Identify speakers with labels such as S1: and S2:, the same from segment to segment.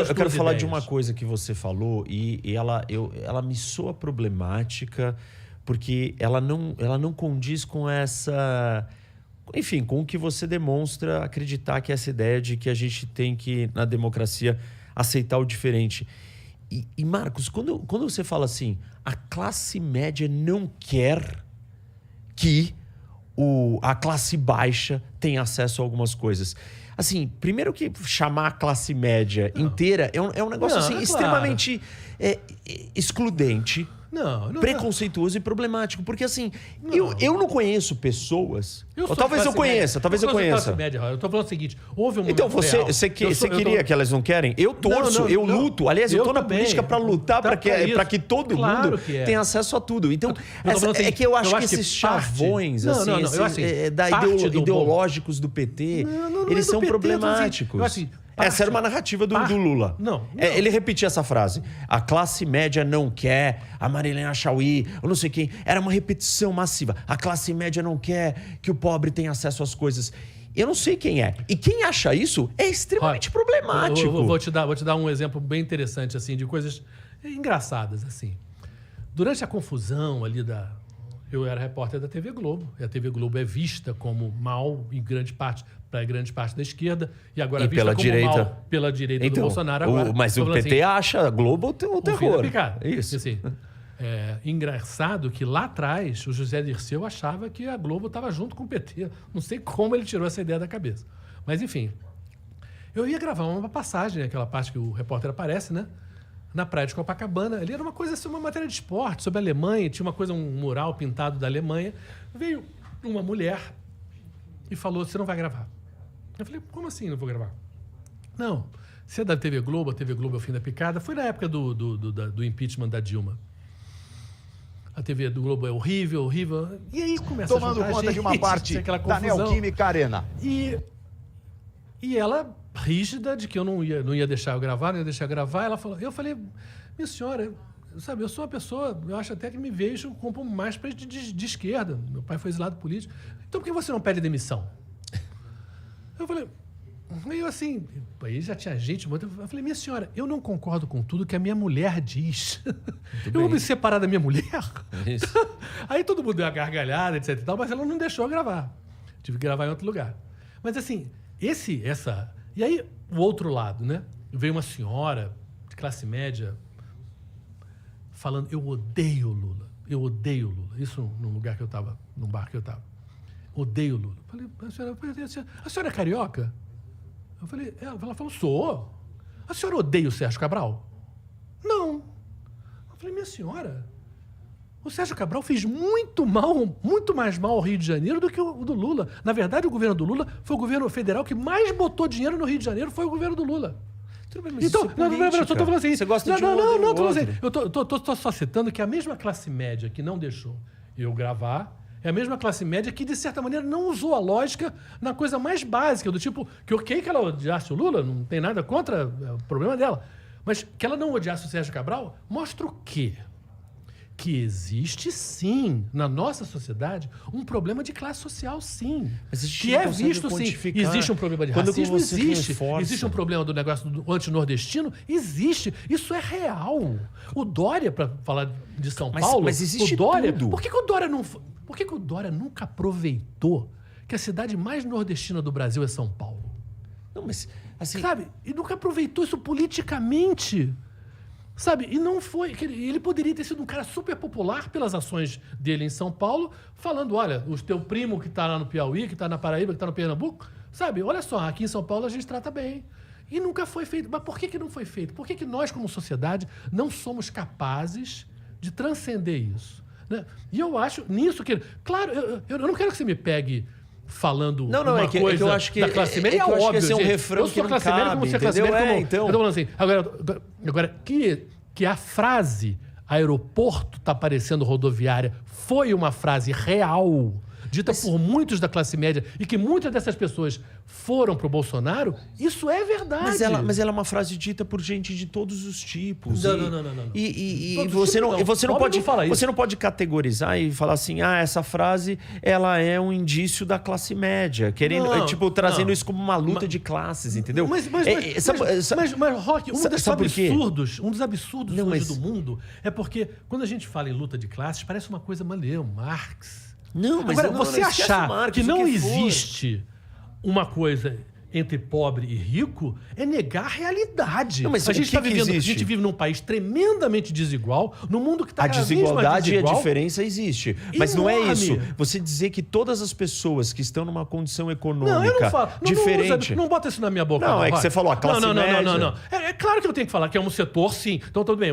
S1: eu quero falar de uma coisa que você falou e ela me soa problemática porque ela não condiz com essa... Enfim, com o que você demonstra acreditar que é essa ideia de que a gente tem que, na democracia, aceitar o diferente. E Marcos, quando você fala assim, a classe média não quer que a classe baixa tenha acesso a algumas coisas. Assim, primeiro que chamar a classe média inteira é um negócio extremamente excludente, preconceituoso e problemático. Porque assim, eu não conheço pessoas... Talvez eu conheça.
S2: Média, eu tô falando o seguinte, houve um
S1: então, você queria que elas não querem? Eu torço, eu luto. Aliás, eu tô na política para lutar para que todo mundo tenha acesso a tudo. Então, é que eu acho que esses chavões ideológicos do PT, eles são problemáticos. Essa era uma narrativa do Lula.
S2: Não.
S1: Ele repetia essa frase. A classe média não quer, a Marilena Chauí, ou não sei quem. Era uma repetição massiva. A classe média não quer que o pobre tenha acesso às coisas. Eu não sei quem é. E quem acha isso é extremamente problemático.
S2: Eu vou te dar um exemplo bem interessante, assim, de coisas engraçadas, assim. Durante a confusão ali eu era repórter da TV Globo. E a TV Globo é vista como mal em grande parte da esquerda. E agora vista
S1: pela
S2: como
S1: direita.
S2: mal pela direita do Bolsonaro. Agora,
S1: mas o PT acha a Globo o terror.
S2: Isso. Assim, engraçado que lá atrás o José Dirceu achava que a Globo estava junto com o PT. Não sei como ele tirou essa ideia da cabeça. Mas, enfim, eu ia gravar uma passagem, aquela parte que o repórter aparece, né? Na praia de Copacabana. Ali era uma coisa assim, uma matéria de esporte sobre a Alemanha. Tinha uma coisa, um mural pintado da Alemanha. Veio uma mulher e falou, você não vai gravar. Eu falei, como assim não vou gravar? Não, você é da TV Globo, a TV Globo é o fim da picada. Foi na época do impeachment da Dilma. A TV do Globo é horrível. E aí começa
S3: tomando
S2: a
S3: conta de uma parte da Neoquímica Arena.
S2: E ela, rígida, de que eu não ia deixar eu gravar, ela falou... Eu falei, minha senhora, sabe, eu sou uma pessoa, eu acho até que me vejo como mais de esquerda. Meu pai foi exilado político. Então por que você não pede demissão? Eu falei... Meio assim, aí já tinha gente... Eu falei, minha senhora, eu não concordo com tudo que a minha mulher diz. Eu vou me separar da minha mulher?
S1: Isso.
S2: Aí todo mundo deu uma gargalhada, etc e tal, mas ela não deixou eu gravar. Tive que gravar em outro lugar. Mas assim, E aí, o outro lado, né? Veio uma senhora de classe média falando, eu odeio o Lula. Isso num lugar que eu estava, num bar que eu estava. Odeio o Lula. Falei, a senhora é carioca? Eu falei, ela falou, sou. A senhora odeia o Sérgio Cabral? Não. Eu falei, minha senhora, o Sérgio Cabral fez muito mais mal ao Rio de Janeiro do que o do Lula. Na verdade, o governo do Lula foi o governo federal que mais botou dinheiro no Rio de Janeiro, foi o governo do Lula. Então, eu tô falando assim.
S1: Você gosta de um ou
S2: tô
S1: outro?
S2: assim. Eu tô só citando que a mesma classe média que não deixou eu gravar é a mesma classe média que, de certa maneira, não usou a lógica na coisa mais básica, do tipo, que ok que ela odiasse o Lula, não tem nada contra, é o problema dela, mas que ela não odiasse o Sérgio Cabral, mostra o quê? Que existe, sim, na nossa sociedade, um problema de classe social, sim. Que é visto, sim. Existe um problema de racismo? Existe. Existe um problema do negócio do antinordestino? Existe. Isso é real. O Dória, para falar de São Paulo...
S1: Mas existe
S2: o Dória,
S1: tudo.
S2: Por que o Dória não... Por que o Dória nunca aproveitou que a cidade mais nordestina do Brasil é São Paulo?
S1: Não, mas... Assim...
S2: Sabe? E nunca aproveitou isso politicamente. Sabe? E não foi... Ele poderia ter sido um cara super popular pelas ações dele em São Paulo, falando, olha, o teu primo que está lá no Piauí, que está na Paraíba, que está no Pernambuco, sabe? Olha só, aqui em São Paulo a gente trata bem. E nunca foi feito. Mas por que não foi feito? Por que nós, como sociedade, não somos capazes de transcender isso? Né? E eu acho nisso que... Claro, eu não quero que você me pegue falando
S1: uma
S2: coisa
S1: é que eu acho que,
S2: da classe média.
S1: É que eu
S2: óbvio,
S1: acho que esse é um
S2: gente.
S1: refrão que não
S2: classe
S1: cabe,
S2: média, como você é classe média,
S1: então...
S2: Eu tô falando assim, agora que a frase aeroporto tá parecendo rodoviária foi uma frase real dita por muitos da classe média, e que muitas dessas pessoas foram pro Bolsonaro, isso é verdade.
S1: Mas ela é uma frase dita por gente de todos os tipos.
S2: Não.
S1: E você não pode categorizar e falar assim, essa frase ela é um indício da classe média, querendo, trazendo isso como uma luta de classes, entendeu?
S2: Mas Roque, um dos absurdos hoje do mundo é porque quando a gente fala em luta de classes, parece uma coisa maneira, Marx. Agora, você achar que não existe uma coisa entre pobre e rico é negar a realidade.
S1: Mas
S2: a gente vive num país tremendamente desigual, num mundo que está cada vez mais desigual.
S1: A desigualdade e a diferença existe. Mas não é isso. Você dizer que todas as pessoas que estão numa condição econômica diferente...
S2: Não bota isso na minha boca.
S1: Não, é que você falou a classe média.
S2: Não. É claro que eu tenho que falar que é um setor, sim. Então, tudo bem.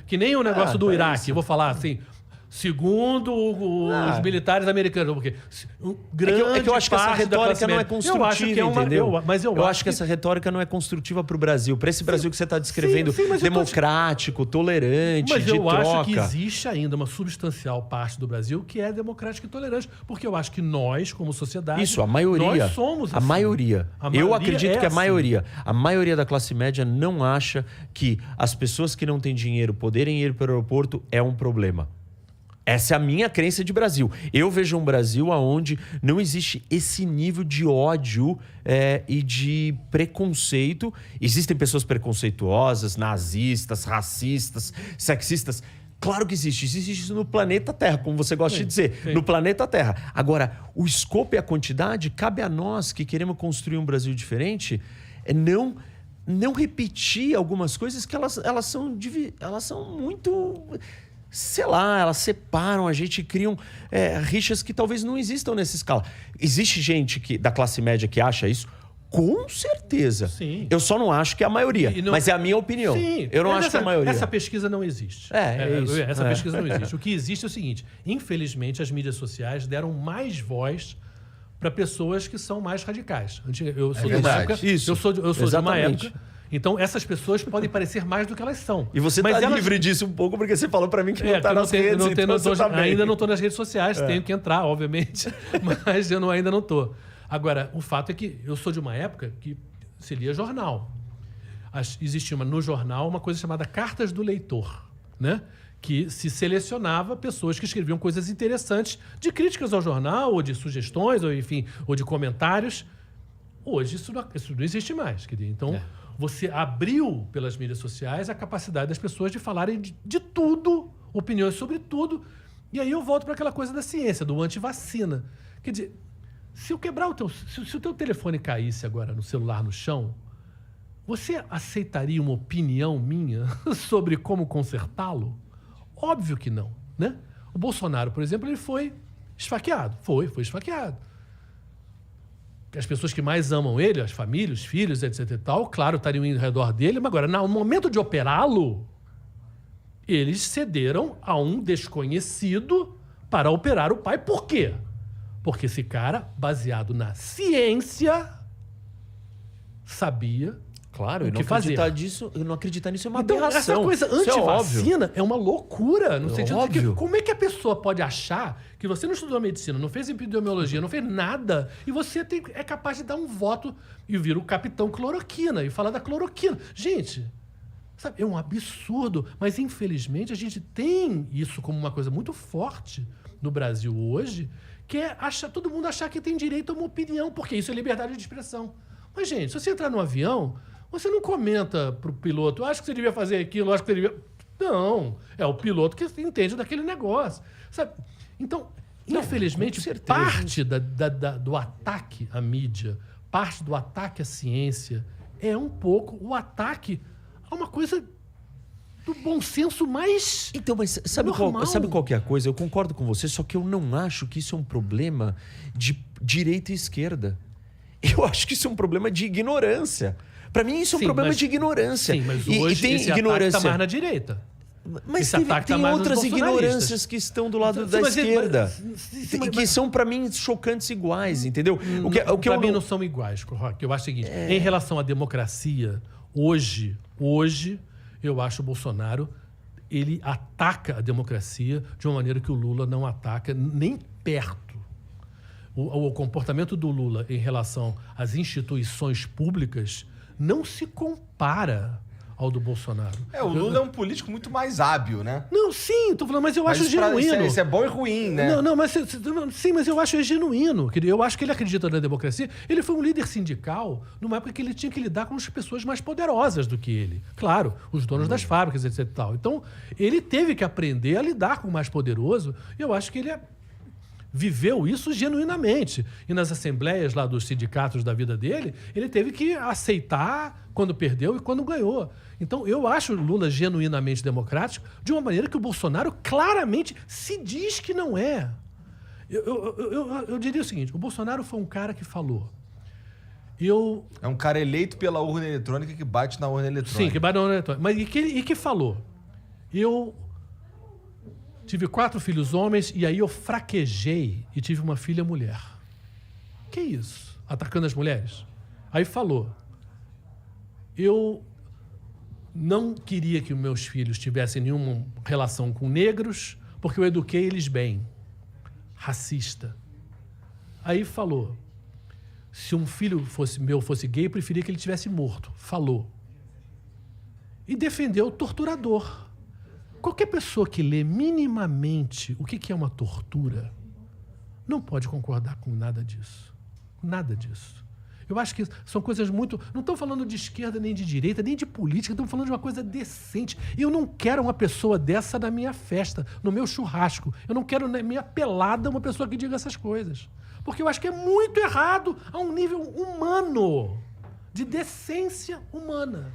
S2: Que nem o negócio do Iraque. Eu vou falar assim... Segundo os militares americanos, porque
S1: eu acho que essa retórica não é construtiva, entendeu? Eu acho que essa retórica não é construtiva para o Brasil, para esse Brasil que você está descrevendo, democrático, tolerante,
S2: mas
S1: de troca.
S2: Mas eu acho que existe ainda uma substancial parte do Brasil que é democrática e tolerante, porque eu acho que nós, como sociedade...
S1: Isso, a maioria.
S2: Nós somos assim.
S1: A maioria. Eu acredito que a maioria da classe média não acha que as pessoas que não têm dinheiro poderem ir para o aeroporto é um problema. Essa é a minha crença de Brasil. Eu vejo um Brasil onde não existe esse nível de ódio e de preconceito. Existem pessoas preconceituosas, nazistas, racistas, sexistas. Claro que existe. Existe isso no planeta Terra, como você gosta de dizer. Sim. No planeta Terra. Agora, o escopo e a quantidade, cabe a nós que queremos construir um Brasil diferente, não repetir algumas coisas que elas são muito... Sei lá, elas separam a gente e criam rixas que talvez não existam nessa escala. Existe gente da classe média que acha isso? Com certeza.
S2: Sim.
S1: Eu só não acho que é a maioria, mas é a minha opinião.
S2: Sim.
S1: Eu não acho que é a maioria.
S2: Essa pesquisa não existe. Essa pesquisa não existe. O que existe é o seguinte, infelizmente as mídias sociais deram mais voz para pessoas que são mais radicais. Eu sou de uma época...
S1: Isso.
S2: Eu sou de uma época... Então, essas pessoas podem parecer mais do que elas são.
S1: E você está livre disso um pouco, porque você falou para mim que não está nas redes,
S2: ainda não estou nas redes sociais, tenho que entrar, obviamente, mas eu ainda não estou. Agora, o fato é que eu sou de uma época que se lia jornal. Existia no jornal uma coisa chamada Cartas do Leitor, né? Que se selecionava pessoas que escreviam coisas interessantes de críticas ao jornal, ou de sugestões, ou enfim, ou de comentários. Hoje isso não existe mais. Então... Você abriu pelas mídias sociais a capacidade das pessoas de falarem de tudo, opiniões sobre tudo. E aí eu volto para aquela coisa da ciência, do antivacina. Quer dizer, se eu quebrar se o teu telefone caísse agora no celular no chão, você aceitaria uma opinião minha sobre como consertá-lo? Óbvio que não, né? O Bolsonaro, por exemplo, ele foi esfaqueado. Foi esfaqueado. As pessoas que mais amam ele, as famílias, os filhos, etc e tal, claro, estariam ao redor dele, mas agora, no momento de operá-lo, eles cederam a um desconhecido para operar o pai. Por quê? Porque esse cara, baseado na ciência, sabia
S1: Claro,
S2: o que fazer.
S1: Não acreditar nisso é uma
S2: então,
S1: aberração.
S2: Essa coisa antivacina é uma loucura, no sentido de que como é que a pessoa pode achar que você não estudou medicina, não fez epidemiologia, não fez nada, e você é capaz de dar um voto e vira o capitão cloroquina e falar da cloroquina. Gente, sabe, é um absurdo, mas infelizmente a gente tem isso como uma coisa muito forte no Brasil hoje, que é todo mundo achar que tem direito a uma opinião, porque isso é liberdade de expressão. Mas, gente, se você entrar no avião, você não comenta pro piloto, acho que você devia fazer aquilo, acho que você devia... Não, é o piloto que entende daquele negócio, sabe? Então, infelizmente, parte do ataque à mídia, parte do ataque à ciência é um pouco o ataque a uma coisa do bom senso mais
S1: Então, mas sabe qual que é a coisa? Eu concordo com você, só que eu não acho que isso é um problema de direita e esquerda. Eu acho que isso é um problema de ignorância. Para mim, isso é um problema de ignorância.
S2: Sim, mas hoje tem esse ignorância ataque tá mais na direita.
S1: Mas tem outras ignorâncias que estão do lado da esquerda. Que são, para mim, chocantes iguais, entendeu?
S2: Para mim não são iguais, Roque. Eu acho o seguinte, em relação à democracia, hoje, eu acho o Bolsonaro, ele ataca a democracia de uma maneira que o Lula não ataca nem perto. o comportamento do Lula em relação às instituições públicas não se compara ao do Bolsonaro.
S4: O Lula é um político muito mais hábil, né?
S2: Não, sim, tô falando, mas eu acho genuíno.
S4: Isso é bom e ruim, né?
S2: Não, mas sim, mas eu acho genuíno. Eu acho que ele acredita na democracia. Ele foi um líder sindical numa época que ele tinha que lidar com as pessoas mais poderosas do que ele. Claro, os donos das fábricas, etc e tal. Então, ele teve que aprender a lidar com o mais poderoso, e eu acho que ele viveu isso genuinamente. E nas assembleias lá dos sindicatos da vida dele, ele teve que aceitar quando perdeu e quando ganhou. Então, eu acho o Lula genuinamente democrático de uma maneira que o Bolsonaro claramente se diz que não é. Eu diria o seguinte, o Bolsonaro foi um cara que falou...
S4: É um cara eleito pela urna eletrônica que bate na urna eletrônica.
S2: Sim, que bate na urna eletrônica. Mas e que falou? Eu tive 4 filhos homens e aí eu fraquejei e tive uma filha mulher. Que isso? Atacando as mulheres? Aí falou... Eu não queria que os meus filhos tivessem nenhuma relação com negros, porque eu eduquei eles bem. Racista. Aí falou, se um filho meu fosse gay, eu preferia que ele tivesse morto. Falou. E defendeu o torturador. Qualquer pessoa que lê minimamente o que é uma tortura, não pode concordar com nada disso. Nada disso. Eu acho que são coisas muito... Não estou falando de esquerda, nem de direita, nem de política. Estamos falando de uma coisa decente. E eu não quero uma pessoa dessa na minha festa, no meu churrasco. Eu não quero na minha pelada uma pessoa que diga essas coisas. Porque eu acho que é muito errado a um nível humano, de decência humana.